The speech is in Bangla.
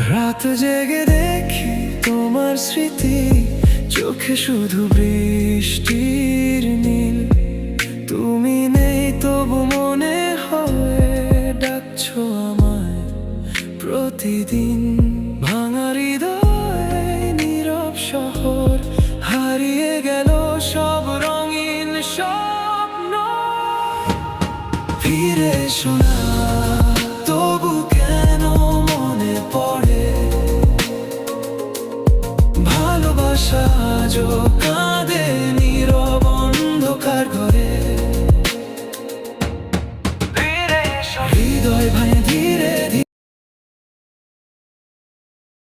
রাত জেগে দেখি তোমার স্মৃতি, চোখে শুধু বৃষ্টির নীল। তুমি নেই তবু মনে হয় ডাকছো আমায় প্রতিদিন। ভাঙা হৃদয় নীরব শহর, হারিয়ে গেল সব রঙিন স্বপ্ন। ফিরে এসো না